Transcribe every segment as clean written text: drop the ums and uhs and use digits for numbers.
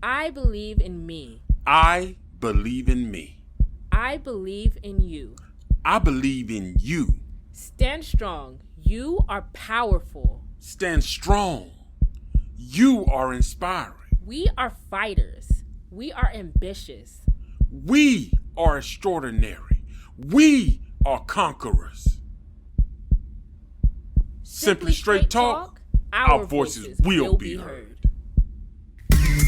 I believe in me. I believe in me. I believe in you. I believe in you. Stand strong. You are powerful. Stand strong. You are inspiring. We are fighters. We are ambitious. We are extraordinary. We are conquerors. Simply straight talk, our voices will be heard.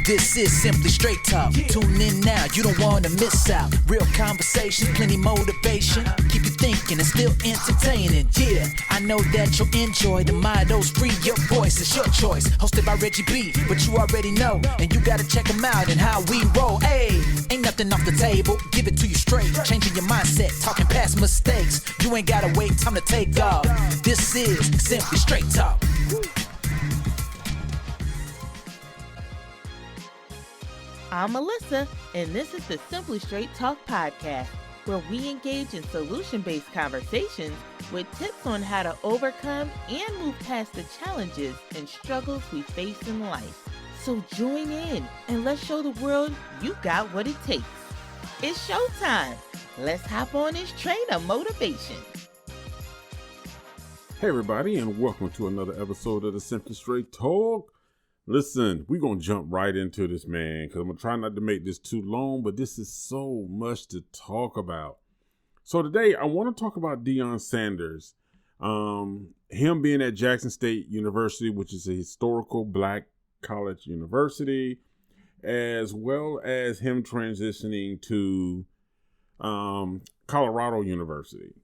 This is Simply Straight Talk. Tune in now, you don't want to miss out. Real conversations, plenty motivation. Keep you thinking and still entertaining. Yeah, I know that you'll enjoy the Midos Free. Your voice is your choice. Hosted by Reggie B, but you already know. And you gotta check them out and how we roll. Hey, ain't nothing off the table. Give it to you straight. Changing your mindset, talking past mistakes. You ain't gotta wait, time to take off. This is Simply Straight Talk. I'm Melissa, and this is the Simply Straight Talk podcast, where we engage in solution-based conversations with tips on how to overcome and move past the challenges and struggles we face in life. So join in, and let's show the world you got what it takes. It's showtime. Let's hop on this train of motivation. Hey everybody, and welcome to another episode of the Simply Straight Talk. Listen, we're going to jump right into this, man, because I'm going to try not to make this too long, but this is so much to talk about. So today, I want to talk about Deion Sanders, him being at Jackson State University, which is a historical black college university, as well as him transitioning to Colorado University.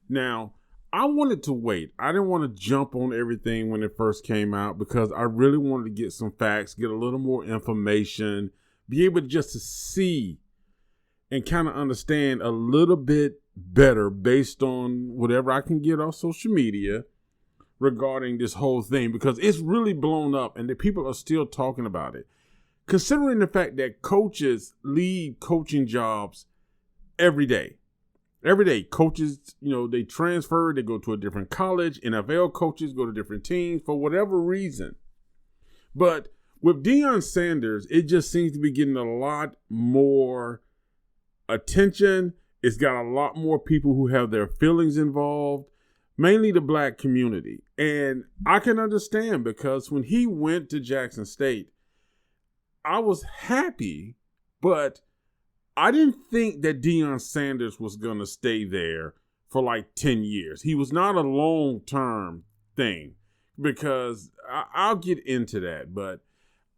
Now, I wanted to wait. I didn't want to jump on everything when it first came out because I really wanted to get some facts, get a little more information, be able just to see and kind of understand a little bit better based on whatever I can get off social media regarding this whole thing, because it's really blown up and the people are still talking about it. Considering the fact that coaches leave coaching jobs every day. Every day, coaches, they transfer, they go to a different college. NFL coaches go to different teams for whatever reason. But with Deion Sanders, it just seems to be getting a lot more attention. It's got a lot more people who have their feelings involved, mainly the black community. And I can understand, because when he went to Jackson State, I was happy, but I didn't think that Deion Sanders was going to stay there for like 10 years. He was not a long-term thing, because I'll get into that. But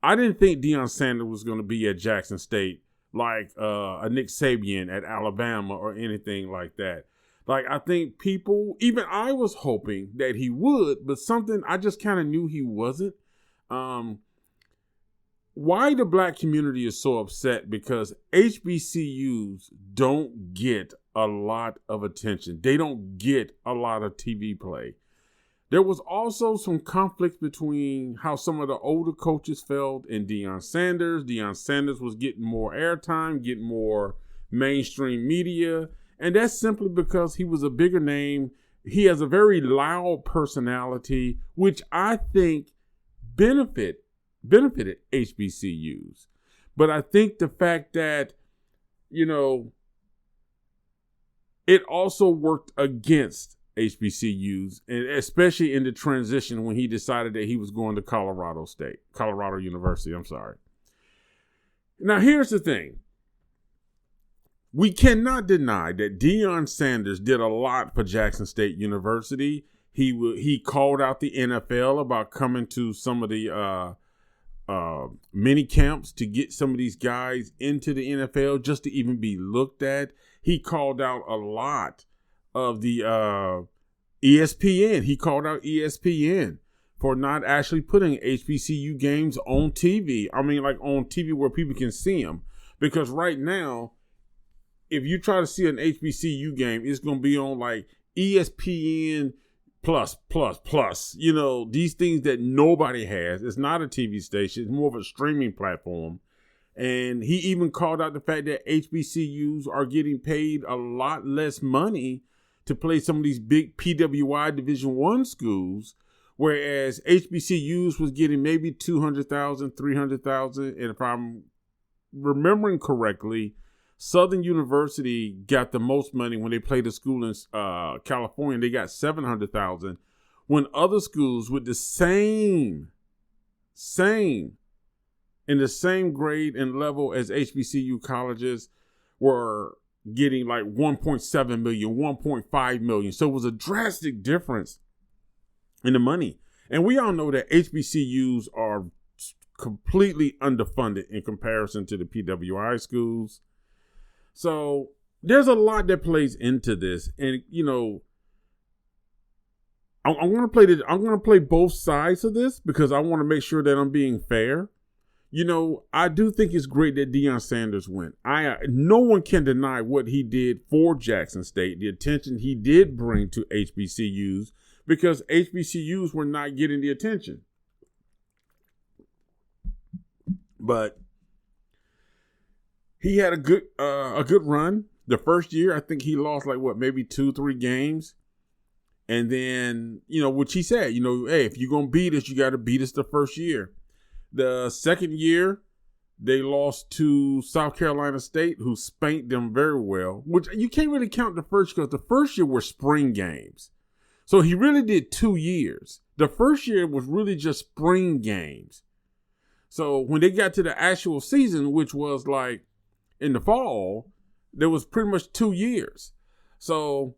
I didn't think Deion Sanders was going to be at Jackson State like a Nick Saban at Alabama or anything like that. Like, I think people, even I was hoping that he would, but something I just kind of knew he wasn't. Why the black community is so upset, because HBCUs don't get a lot of attention. They don't get a lot of TV play. There was also some conflict between how some of the older coaches felt and Deion Sanders. Deion Sanders was getting more airtime, getting more mainstream media, and that's simply because he was a bigger name. He has a very loud personality, which I think benefited HBCUs. But I think the fact that, it also worked against HBCUs, and especially in the transition when he decided that he was going to Colorado University. Now, here's the thing. We cannot deny that Deion Sanders did a lot for Jackson State University. He called out the NFL about coming to some of the mini camps to get some of these guys into the NFL just to even be looked at. He called out a lot of the ESPN. He called out ESPN for not actually putting HBCU games on TV. I mean, like on TV where people can see them. Because right now, if you try to see an HBCU game, it's going to be on like ESPN plus, these things that nobody has. It's not a TV station. It's more of a streaming platform. And he even called out the fact that HBCUs are getting paid a lot less money to play some of these big PWI Division I schools, whereas HBCUs was getting maybe 200,000, 300,000. And if I'm remembering correctly, Southern University got the most money when they played a school in California. They got 700,000. When other schools with the same in the same grade and level as HBCU colleges were getting like 1.7 million, 1.5 million. So it was a drastic difference in the money. And we all know that HBCUs are completely underfunded in comparison to the PWI schools. So there's a lot that plays into this. And, you know, I'm going to play both sides of this because I want to make sure that I'm being fair. You know, I do think it's great that Deion Sanders went. No one can deny what he did for Jackson State, the attention he did bring to HBCUs, because HBCUs were not getting the attention. But he had a good run. The first year, I think he lost maybe 2-3 games. And then, you know, which he said, you know, hey, if you're going to beat us, you got to beat us the first year. The second year, they lost to South Carolina State, who spanked them very well, which you can't really count the first because the first year were spring games. So he really did 2 years. The first year was really just spring games. So when they got to the actual season, which was like in the fall, there was pretty much 2 years. So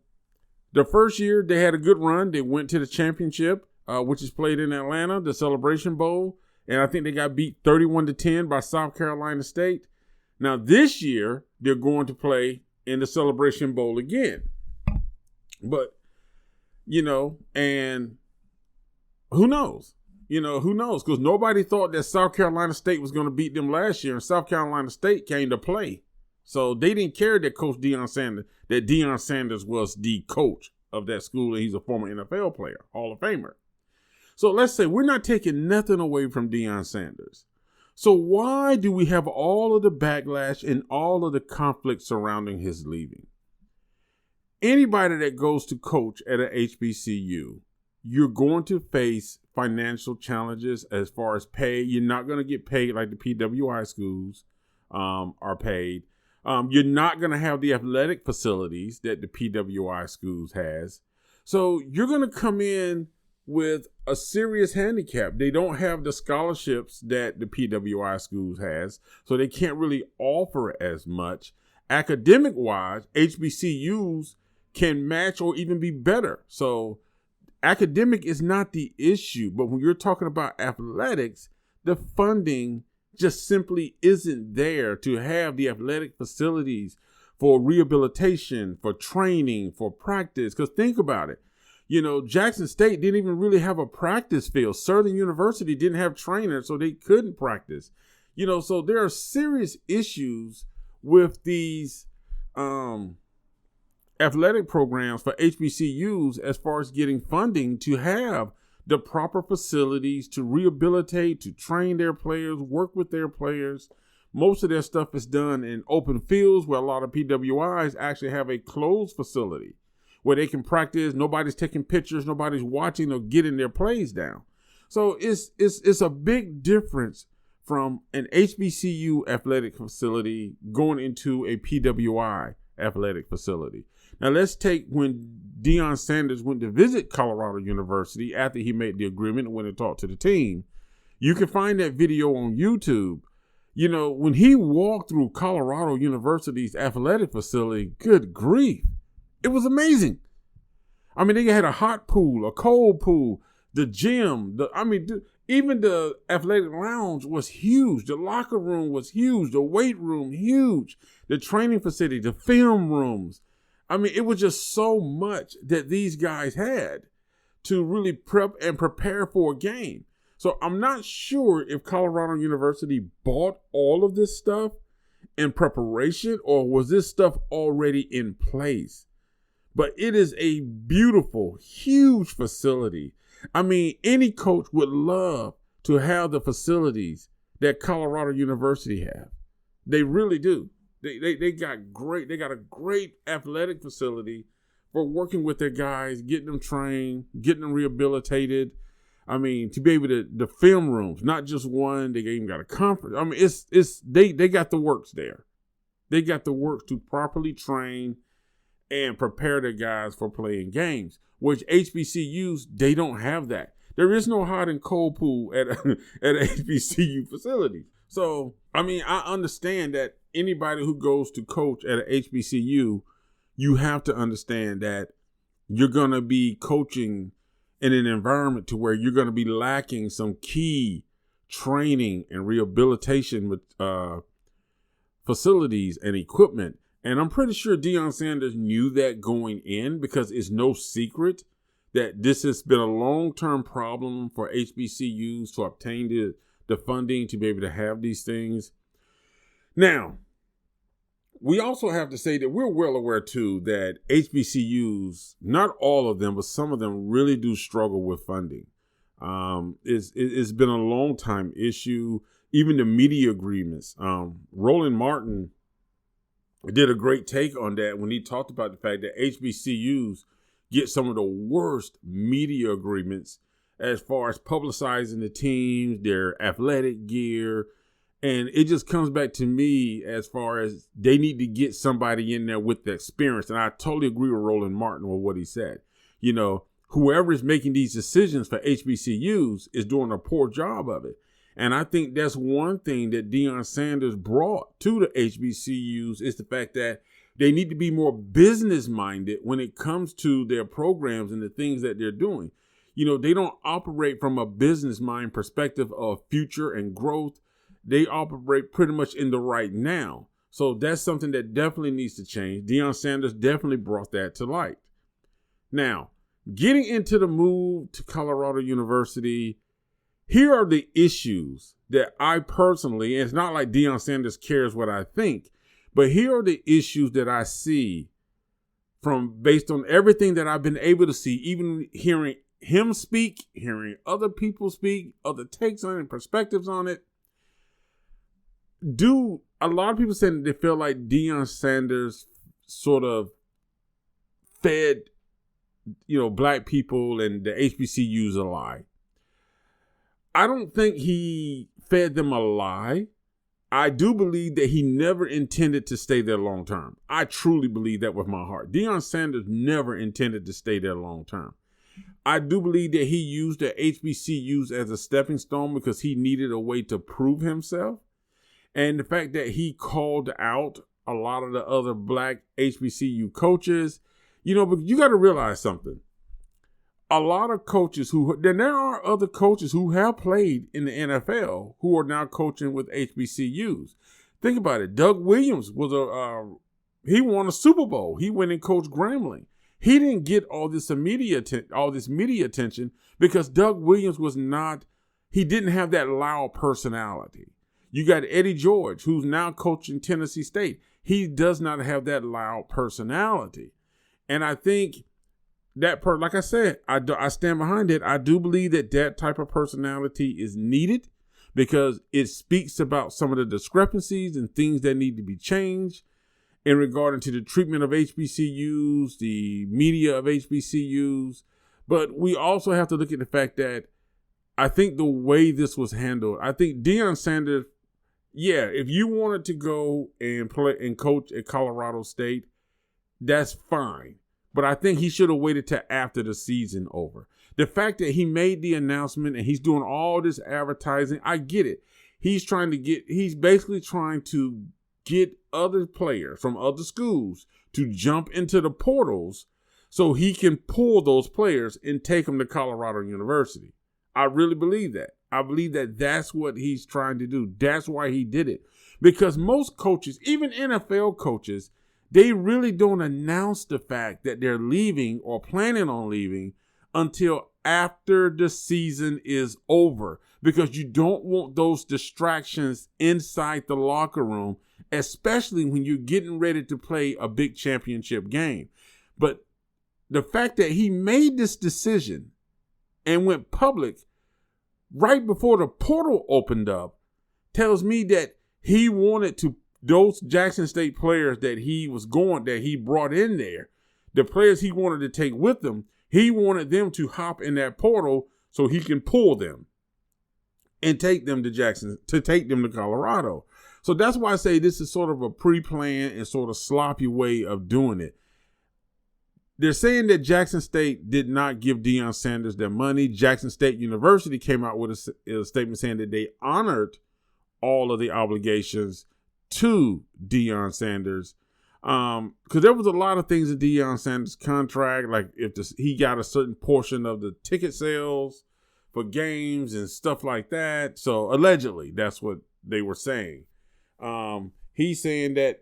the first year they had a good run. They went to the championship, which is played in Atlanta, the Celebration Bowl. And I think they got beat 31-10 by South Carolina State. Now this year they're going to play in the Celebration Bowl again. But, you know, and who knows? You know, who knows? Because nobody thought that South Carolina State was going to beat them last year. And South Carolina State came to play. So they didn't care that Deion Sanders was the coach of that school. And he's a former NFL player, Hall of Famer. So let's say we're not taking nothing away from Deion Sanders. So why do we have all of the backlash and all of the conflict surrounding his leaving? Anybody that goes to coach at an HBCU, you're going to face financial challenges as far as pay. You're not going to get paid like the PWI schools are paid. You're not going to have the athletic facilities that the PWI schools has. So you're going to come in with a serious handicap. They don't have the scholarships that the PWI schools has, so they can't really offer as much. Academic-wise, HBCUs can match or even be better. So academic is not the issue, but when you're talking about athletics, the funding just simply isn't there to have the athletic facilities for rehabilitation, for training, for practice. Because think about it. You know, Jackson State didn't even really have a practice field. Southern University didn't have trainers, so they couldn't practice. You know, so there are serious issues with these athletic programs for HBCUs as far as getting funding to have the proper facilities to rehabilitate, to train their players, work with their players. Most of their stuff is done in open fields where a lot of PWIs actually have a closed facility where they can practice. Nobody's taking pictures, nobody's watching or getting their plays down. So it's a big difference from an HBCU athletic facility going into a PWI athletic facility. Now let's take when Deion Sanders went to visit Colorado University after he made the agreement and went and talked to the team. You can find that video on YouTube. You know, when he walked through Colorado University's athletic facility, good grief. It was amazing. I mean, they had a hot pool, a cold pool, the gym. Even the athletic lounge was huge. The locker room was huge. The weight room, huge. The training facility, the film rooms. I mean, it was just so much that these guys had to really prep and prepare for a game. So I'm not sure if Colorado University bought all of this stuff in preparation or was this stuff already in place. But it is a beautiful, huge facility. I mean, any coach would love to have the facilities that Colorado University have. They really do. They got a great athletic facility for working with their guys, getting them trained, getting them rehabilitated. I mean, to be able to, the film rooms, not just one, they even got a conference. I mean, they got the works there. They got the works to properly train and prepare the guys for playing games, which HBCUs, they don't have that. There is no hot and cold pool at HBCU facilities. So, I mean, I understand that anybody who goes to coach at an HBCU, you have to understand that you're going to be coaching in an environment to where you're going to be lacking some key training and rehabilitation with facilities and equipment. And I'm pretty sure Deion Sanders knew that going in, because it's no secret that this has been a long-term problem for HBCUs to obtain the funding to be able to have these things. Now, we also have to say that we're well aware, too, that HBCUs, not all of them, but some of them really do struggle with funding. It's been a long-time issue. Even the media agreements. Roland Martin did a great take on that when he talked about the fact that HBCUs get some of the worst media agreements as far as publicizing the teams, their athletic gear. And it just comes back to me as far as they need to get somebody in there with the experience. And I totally agree with Roland Martin with what he said. You know, whoever is making these decisions for HBCUs is doing a poor job of it. And I think that's one thing that Deion Sanders brought to the HBCUs is the fact that they need to be more business minded when it comes to their programs and the things that they're doing. You know, they don't operate from a business mind perspective of future and growth. They operate pretty much in the right now. So that's something that definitely needs to change. Deion Sanders definitely brought that to light. Now, getting into the move to Colorado University, here are the issues that I personally, and it's not like Deion Sanders cares what I think, but here are the issues that I see based on everything that I've been able to see, even hearing him speak, hearing other people speak, other takes on it, perspectives on it. A lot of people saying they feel like Deion Sanders sort of fed, black people and the HBCUs a lie. I don't think he fed them a lie. I do believe that he never intended to stay there long term. I truly believe that with my heart. Deion Sanders never intended to stay there long term. I do believe that he used the HBCUs as a stepping stone because he needed a way to prove himself. And the fact that he called out a lot of the other black HBCU coaches, but you got to realize something. A lot of coaches then there are other coaches who have played in the NFL who are now coaching with HBCUs. Think about it. Doug Williams he won a Super Bowl. He went and coached Grambling. He didn't get all this media attention because Doug Williams he didn't have that loud personality. You got Eddie George, who's now coaching Tennessee State. He does not have that loud personality. And I think that like I said, I stand behind it. I do believe that type of personality is needed because it speaks about some of the discrepancies and things that need to be changed in regard to the treatment of HBCUs, the media of HBCUs. But we also have to look at the fact that I think the way this was handled, I think Deion Sanders, if you wanted to go and play and coach at Colorado State, that's fine. But I think he should have waited till after the season over. The fact that he made the announcement and he's doing all this advertising, I get it. He's basically trying to get other players from other schools to jump into the portals so he can pull those players and take them to Colorado University. I really believe that. I believe that that's what he's trying to do. That's why he did it. Because most coaches, even NFL coaches, they really don't announce the fact that they're leaving or planning on leaving until after the season is over. Because you don't want those distractions inside the locker room, especially when you're getting ready to play a big championship game. But the fact that he made this decision and went public right before the portal opened up tells me that he wanted to, those Jackson State players that he brought in there, the players he wanted to take with him, he wanted them to hop in that portal so he can pull them and take them to Colorado. So that's why I say this is sort of a pre-planned and sort of sloppy way of doing it. They're saying that Jackson State did not give Deion Sanders their money. Jackson State University came out with a statement saying that they honored all of the obligations to Deion Sanders. Because there was a lot of things in Deion Sanders' contract, like if he got a certain portion of the ticket sales for games and stuff like that. So allegedly, that's what they were saying. He's saying that,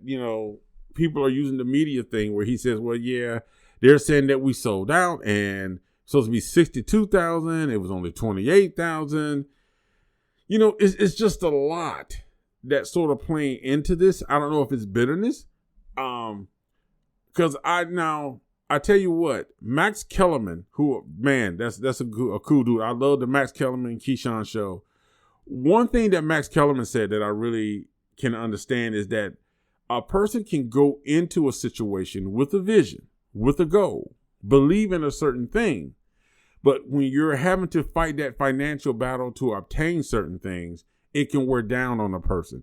people are using the media thing where he says, well, yeah, they're saying that we sold out and it's supposed to be 62,000. It was only 28,000. It's just a lot that's sort of playing into this. I don't know if it's bitterness. Because I tell you what, Max Kellerman, who, man, that's a cool dude. I love the Max Kellerman Keyshawn show. One thing that Max Kellerman said that I really can understand is that a person can go into a situation with a vision, with a goal, believe in a certain thing. But when you're having to fight that financial battle to obtain certain things, it can wear down on a person.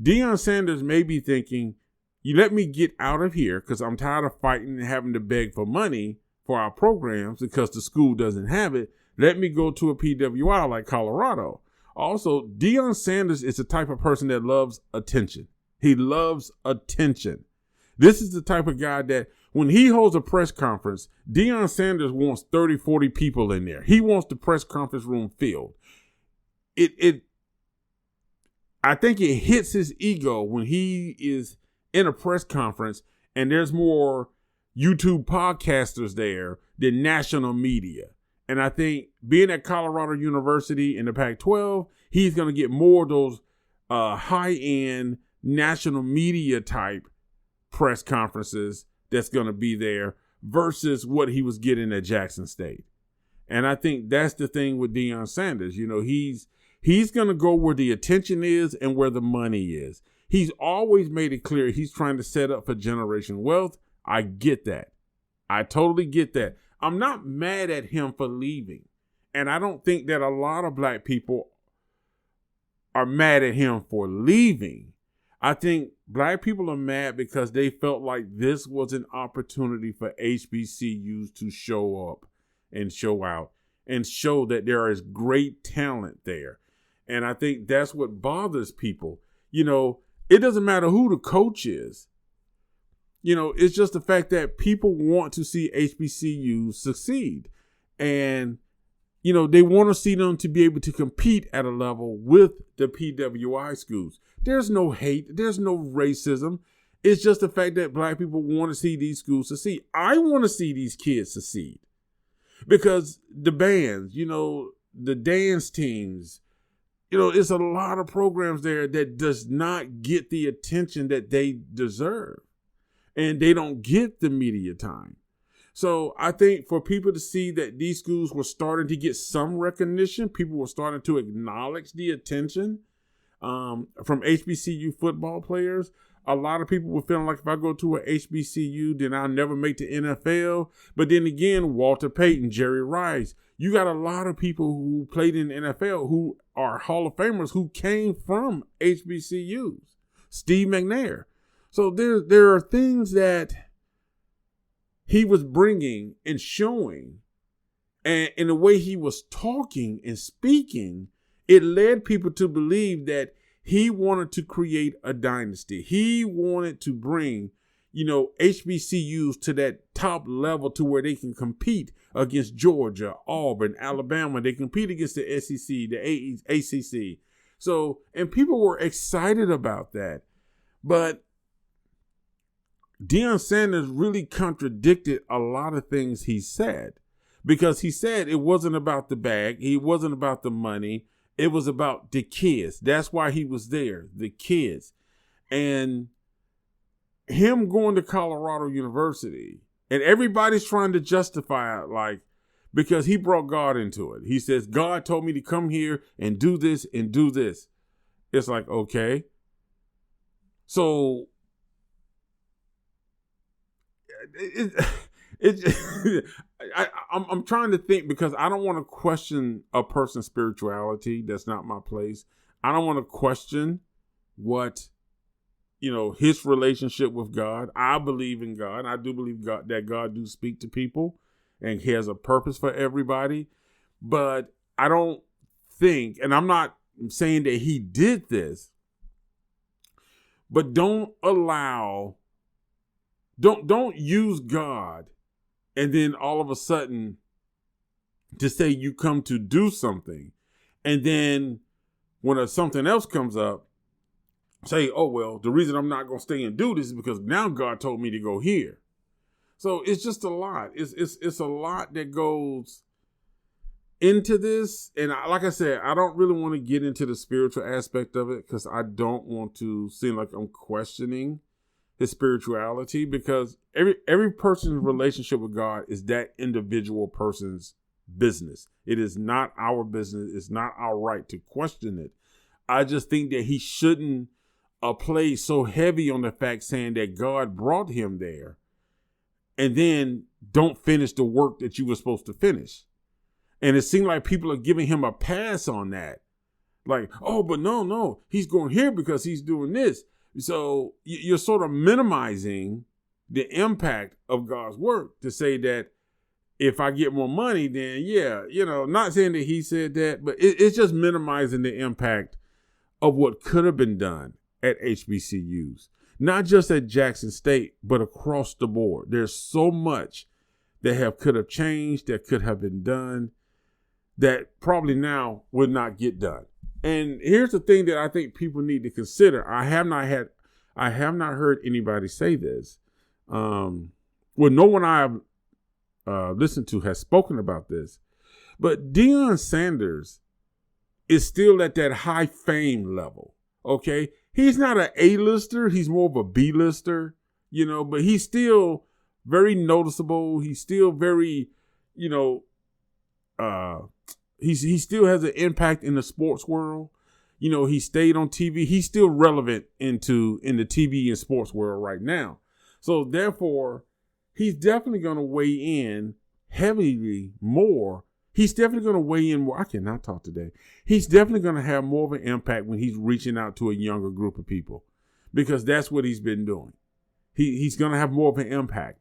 Deion Sanders may be thinking, you let me get out of here because I'm tired of fighting and having to beg for money for our programs because the school doesn't have it. Let me go to a PWI like Colorado. Also, Deion Sanders is the type of person that loves attention. He loves attention. This is the type of guy that when he holds a press conference, Deion Sanders wants 30, 40 people in there. He wants the press conference room filled. I think it hits his ego when he is in a press conference and there's more YouTube podcasters there than national media. And I think being at Colorado University in the Pac-12, he's going to get more of those high-end national media type press conferences that's going to be there versus what he was getting at Jackson State. And I think that's the thing with Deion Sanders. He's going to go where the attention is and where the money is. He's always made it clear he's trying to set up for generational wealth. I get that. I totally get that. I'm not mad at him for leaving. And I don't think that a lot of black people are mad at him for leaving. I think black people are mad because they felt like this was an opportunity for HBCUs to show up and show out and show that there is great talent there. And I think that's what bothers people. It doesn't matter who the coach is. It's just the fact that people want to see HBCUs succeed. And, they want to see them to be able to compete at a level with the PWI schools. There's no hate. There's no racism. It's just the fact that black people want to see these schools succeed. I want to see these kids succeed because the bands, the dance teams, it's a lot of programs there that does not get the attention that they deserve. And they don't get the media time. So I think for people to see that these schools were starting to get some recognition, people were starting to acknowledge the attention from HBCU football players. A lot of people were feeling like if I go to a HBCU, then I'll never make the NFL. But then again, Walter Payton, Jerry Rice, you got a lot of people who played in the NFL who are Hall of Famers who came from HBCUs. Steve McNair. So there are things that he was bringing and showing, and in the way he was talking and speaking, it led people to believe that he wanted to create a dynasty. He wanted to bring, HBCUs to that top level to where they can compete against Georgia, Auburn, Alabama. They compete against the SEC, the ACC. So, and people were excited about that. But Deion Sanders really contradicted a lot of things he said, because he said it wasn't about the bag. It wasn't about the money. It was about the kids. That's why he was there, the kids. And him going to Colorado University, and everybody's trying to justify it, because he brought God into it. He says, God told me to come here and do this and do this. It's like, okay. So I'm trying to think because I don't want to question a person's spirituality. That's not my place. I don't want to question what, his relationship with God. I believe in God. I do believe that God do speak to people and he has a purpose for everybody. But I don't think, and I'm not saying that he did this, but don't use God and then all of a sudden to say you come to do something. And then when something else comes up, say, oh, well, the reason I'm not going to stay and do this is because now God told me to go here. So it's just a lot. It's a lot that goes into this. And like I said, I don't really want to get into the spiritual aspect of it because I don't want to seem like I'm questioning his spirituality, because every person's relationship with God is that individual person's business. It is not our business. It's not our right to question it. I just think that he shouldn't play so heavy on the fact saying that God brought him there and then don't finish the work that you were supposed to finish. And it seemed like people are giving him a pass on that. Like, oh, but no, he's going here because he's doing this. So you're sort of minimizing the impact of God's work to say that if I get more money, then not saying that he said that, but it's just minimizing the impact of what could have been done at HBCUs, not just at Jackson State, but across the board. There's so much that could have changed, that could have been done, that probably now would not get done. And here's the thing that I think people need to consider. I have not heard anybody say this. No one I've listened to has spoken about this. But Deion Sanders is still at that high fame level. Okay, he's not an A-lister. He's more of a B-lister. But he's still very noticeable. He's still very, He still has an impact in the sports world. He stayed on TV. He's still relevant in the TV and sports world right now. So therefore, he's definitely going to weigh in heavily more. He's definitely going to weigh in more. I cannot talk today. He's definitely going to have more of an impact when he's reaching out to a younger group of people, because that's what he's been doing. He's going to have more of an impact.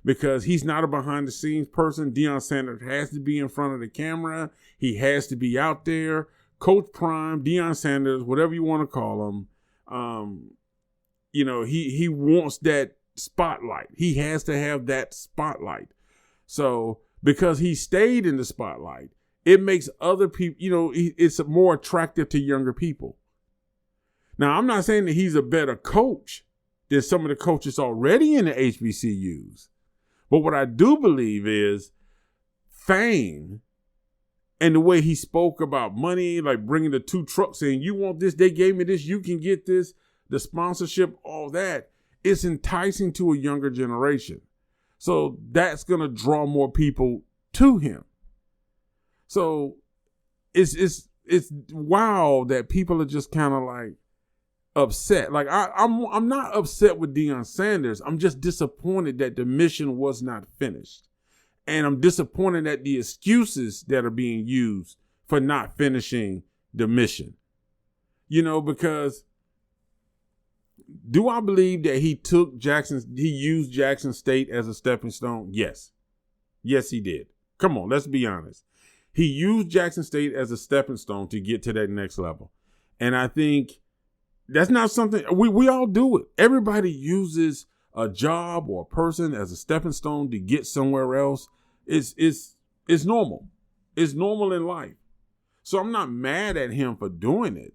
Because he's not a behind-the-scenes person. Deion Sanders has to be in front of the camera. He has to be out there. Coach Prime, Deion Sanders, whatever you want to call him, he wants that spotlight. He has to have that spotlight. So because he stayed in the spotlight, it makes other people, it's more attractive to younger people. Now, I'm not saying that he's a better coach than some of the coaches already in the HBCUs. But what I do believe is fame and the way he spoke about money, like bringing the 2 trucks in, you want this, they gave me this, you can get this, the sponsorship, all that, it's enticing to a younger generation. So that's going to draw more people to him. So it's wild that people are just kind of like upset. Like I'm not upset with Deion Sanders. I'm just disappointed that the mission was not finished. And I'm disappointed at the excuses that are being used for not finishing the mission. Because do I believe that he used Jackson State as a stepping stone? Yes. Yes, he did. Come on, let's be honest. He used Jackson State as a stepping stone to get to that next level. And I think that's not something we all do it. Everybody uses a job or a person as a stepping stone to get somewhere else. It's normal. It's normal in life. So I'm not mad at him for doing it.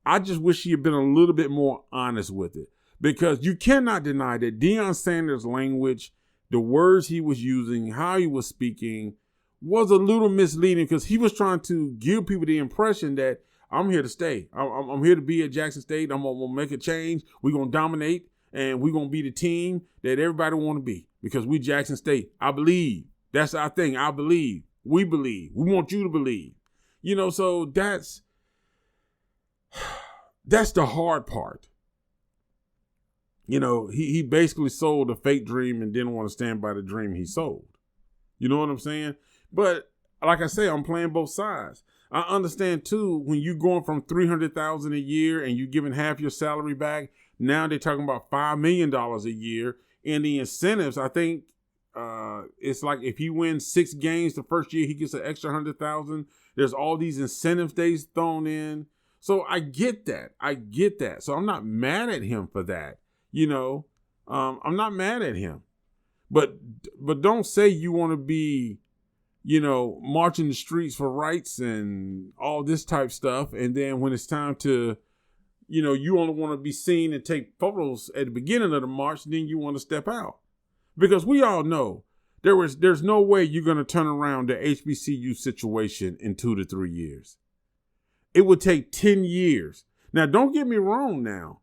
I just wish he had been a little bit more honest with it, because you cannot deny that Deion Sanders' language, the words he was using, how he was speaking was a little misleading, because he was trying to give people the impression that I'm here to stay. I'm here to be at Jackson State. I'm going to make a change. We're going to dominate, and we're going to be the team that everybody want to be, because we Jackson State. I believe. That's our thing. I believe. We believe. We want you to believe. So that's the hard part. He basically sold a fake dream and didn't want to stand by the dream he sold. You know what I'm saying? But like I say, I'm playing both sides. I understand too, when you're going from $300,000 a year and you're giving half your salary back, now they're talking about $5 million a year. And the incentives, I think it's like if he wins 6 games the first year, he gets an extra $100,000. There's all these incentive days thrown in. So I get that. So I'm not mad at him for that. I'm not mad at him. But don't say you want to be, marching the streets for rights and all this type stuff. And then when it's time to, you only want to be seen and take photos at the beginning of the march, then you want to step out. Because we all know there's no way you're going to turn around the HBCU situation in 2 to 3 years. It would take 10 years. Now, don't get me wrong now.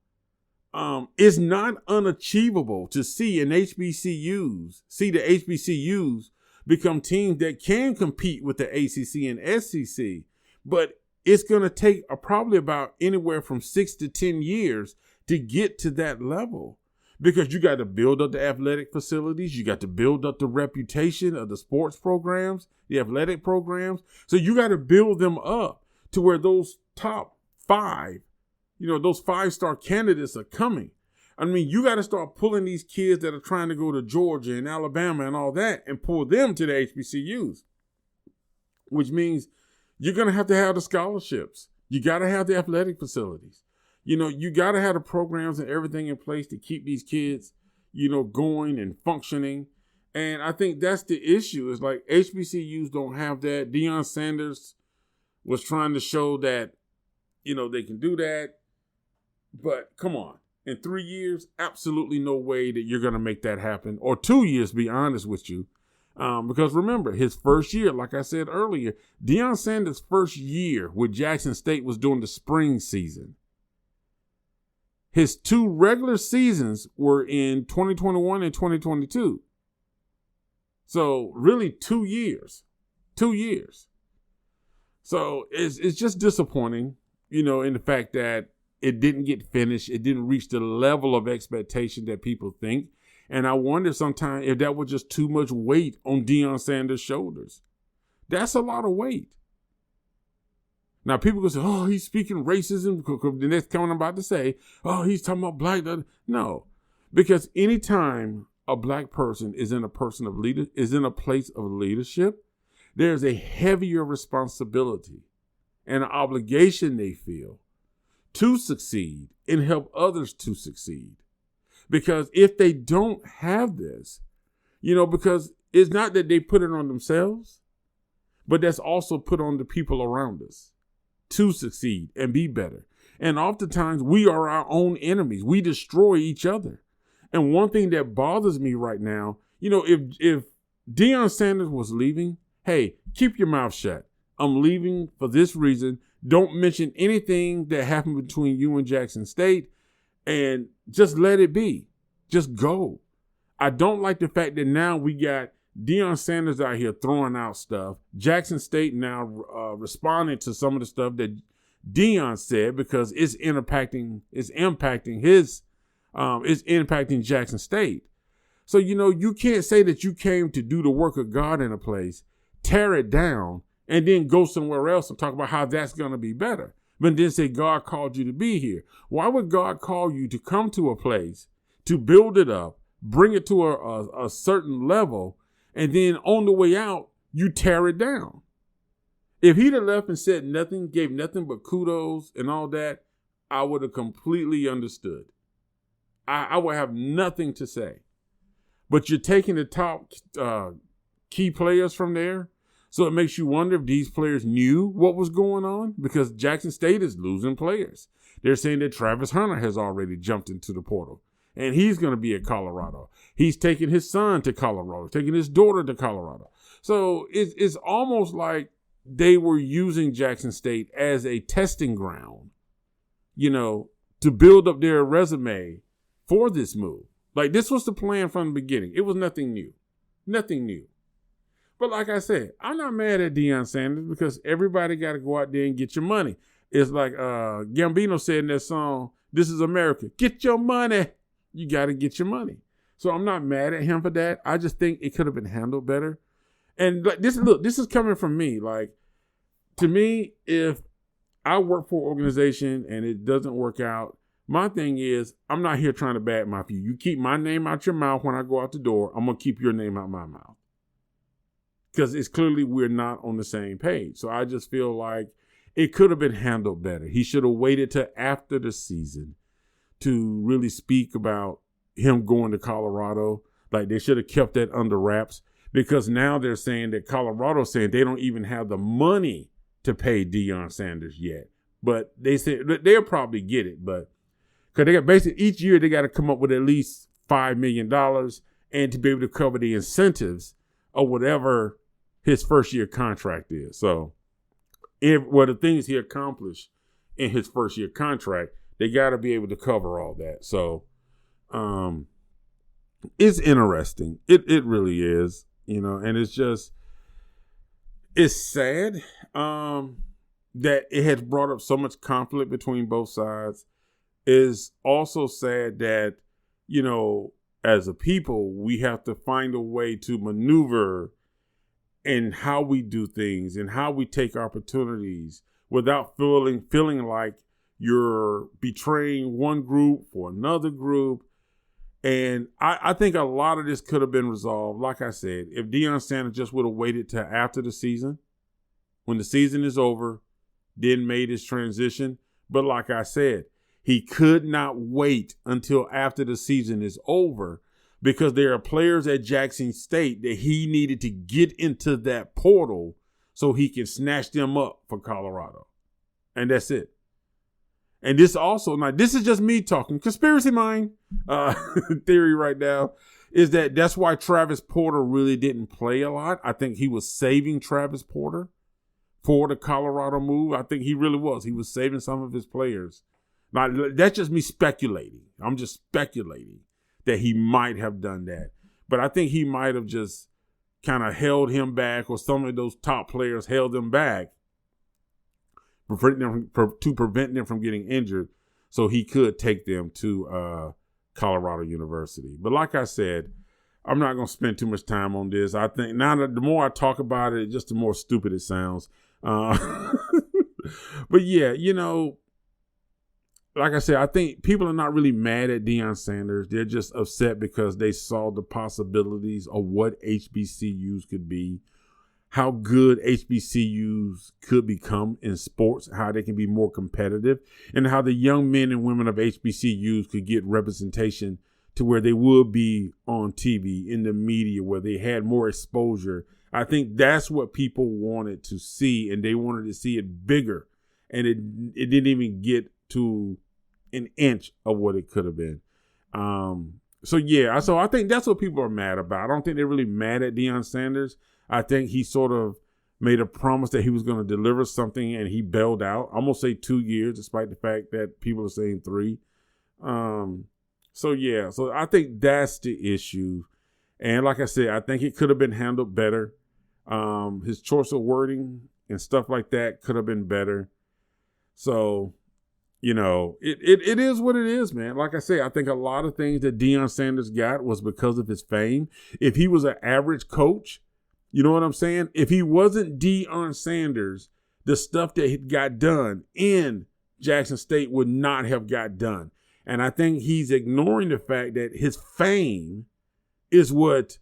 It's not unachievable to see the HBCUs become teams that can compete with the ACC and SEC. But it's going to take probably about anywhere from 6 to 10 years to get to that level. Because you got to build up the athletic facilities. You got to build up the reputation of the sports programs, the athletic programs. So you got to build them up to where those top 5, those 5-star candidates are coming. I mean, you got to start pulling these kids that are trying to go to Georgia and Alabama and all that and pull them to the HBCUs, which means you're going to have the scholarships. You got to have the athletic facilities. You got to have the programs and everything in place to keep these kids, going and functioning. And I think that's the issue. Is like HBCUs don't have that. Deion Sanders was trying to show that, they can do that. But come on. In 3 years, absolutely no way that you're going to make that happen. Or 2 years, to be honest with you. Because remember, his first year, like I said earlier, Deion Sanders' first year with Jackson State was during the spring season. His 2 regular seasons were in 2021 and 2022. So really 2 years. 2 years. So it's just disappointing, in the fact that it didn't get finished. It didn't reach the level of expectation that people think. And I wonder sometimes if that was just too much weight on Deion Sanders' shoulders. That's a lot of weight. Now, people can say, oh, he's speaking racism. The next comment I'm about to say, oh, he's talking about black. No, because anytime a black person is in a place of leadership, there's a heavier responsibility and an obligation they feel to succeed and help others to succeed. Because if they don't have this, because it's not that they put it on themselves, but that's also put on the people around us to succeed and be better. And oftentimes we are our own enemies. We destroy each other. And one thing that bothers me right now, if Deion Sanders was leaving, hey, keep your mouth shut. I'm leaving for this reason. Don't mention anything that happened between you and Jackson State and just let it be. Just go. I don't like the fact that now we got Deion Sanders out here throwing out stuff. Jackson State now responding to some of the stuff that Deion said because it's impacting Jackson State. So, you can't say that you came to do the work of God in a place, tear it down, and then go somewhere else and talk about how that's going to be better. But then say God called you to be here. Why would God call you to come to a place, to build it up, bring it to a certain level, and then on the way out, you tear it down? If he'd have left and said nothing, gave nothing but kudos and all that, I would have completely understood. I would have nothing to say. But you're taking the top key players from there, so it makes you wonder if these players knew what was going on, because Jackson State is losing players. They're saying that Travis Hunter has already jumped into the portal, and he's going to be at Colorado. He's taking his son to Colorado, taking his daughter to Colorado. So it's almost like they were using Jackson State as a testing ground, to build up their resume for this move. Like, this was the plan from the beginning. It was nothing new. Nothing new. But like I said, I'm not mad at Deion Sanders because everybody got to go out there and get your money. It's like Gambino said in that song, "This is America. Get your money." You got to get your money. So I'm not mad at him for that. I just think it could have been handled better. And this is coming from me. Like, to me, if I work for an organization and it doesn't work out, my thing is, I'm not here trying to badmouth you. You keep my name out your mouth when I go out the door, I'm going to keep your name out my mouth. Because it's clearly we're not on the same page. So I just feel like it could have been handled better. He should have waited till after the season to really speak about him going to Colorado. Like, they should have kept that under wraps, because now they're saying that Colorado's saying they don't even have the money to pay Deion Sanders yet. But they said they'll probably get it. But because they got basically each year they got to come up with at least $5 million and to be able to cover the incentives or whatever his first year contract is. So the things he accomplished in his first year contract, they got to be able to cover all that. So it's interesting. It really is, and it's sad that it has brought up so much conflict between both sides. It's also sad that, as a people, we have to find a way to maneuver in how we do things and how we take opportunities without feeling like you're betraying one group for another group. And I think a lot of this could have been resolved. Like I said, if Deion Sanders just would have waited till after the season, when the season is over, then made his transition. But like I said, he could not wait until after the season is over, because there are players at Jackson State that he needed to get into that portal so he can snatch them up for Colorado. And that's it. And this also, now this is just me talking, conspiracy mind theory right now, is that's why Travis Porter really didn't play a lot. I think he was saving Travis Porter for the Colorado move. I think he really was. He was saving some of his players. Now, that's just me speculating. I'm just speculating that he might have done that. But I think he might have just kind of held him back, or some of those top players held them back to prevent them from getting injured, so he could take them to Colorado University. But like I said, I'm not going to spend too much time on this. I think now that the more I talk about it, just the more stupid it sounds. But yeah, like I said, I think people are not really mad at Deion Sanders. They're just upset because they saw the possibilities of what HBCUs could be, how good HBCUs could become in sports, how they can be more competitive, and how the young men and women of HBCUs could get representation to where they would be on TV, in the media, where they had more exposure. I think that's what people wanted to see, and they wanted to see it bigger, and it didn't even get to an inch of what it could have been. So I think that's what people are mad about. I don't think they're really mad at Deion Sanders. I think he sort of made a promise that he was going to deliver something, and he bailed out. I'm going to say 2 years, despite the fact that people are saying 3. So I think that's the issue. And like I said, I think it could have been handled better. His choice of wording and stuff like that could have been better. So, it is what it is, man. Like I say, I think a lot of things that Deion Sanders got was because of his fame. If he was an average coach, you know what I'm saying? If he wasn't Deion Sanders, the stuff that he got done in Jackson State would not have got done. And I think he's ignoring the fact that his fame is what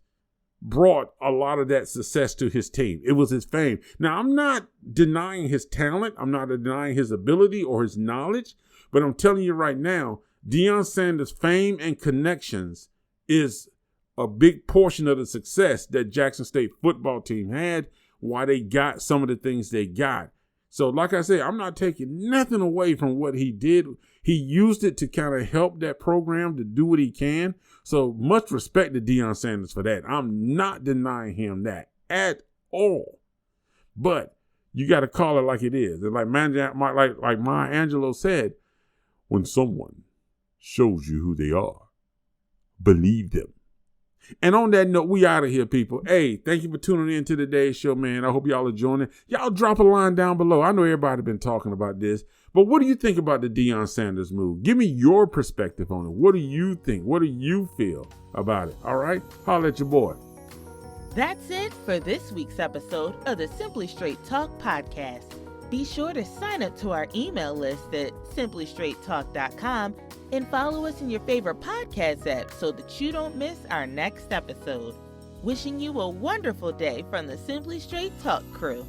brought a lot of that success to his team. It was his fame. Now, I'm not denying his talent. I'm not denying his ability or his knowledge. But I'm telling you right now, Deion Sanders' fame and connections is a big portion of the success that Jackson State football team had, why they got some of the things they got. So like I said, I'm not taking nothing away from what he did. He used it to kind of help that program to do what he can. So much respect to Deion Sanders for that. I'm not denying him that at all. But you got to call it like it is. And like Maya Angelou said, when someone shows you who they are, believe them. And on that note, we out of here, people. Hey, thank you for tuning in to today's show, man. I hope y'all are enjoying it. Y'all drop a line down below. I know everybody been talking about this, but what do you think about the Deion Sanders move? Give me your perspective on it. What do you think? What do you feel about it? All right? Holla at your boy. That's it for this week's episode of the Simply Straight Talk podcast. Be sure to sign up to our email list at simplystraighttalk.com and follow us in your favorite podcast app so that you don't miss our next episode. Wishing you a wonderful day from the Simply Straight Talk crew.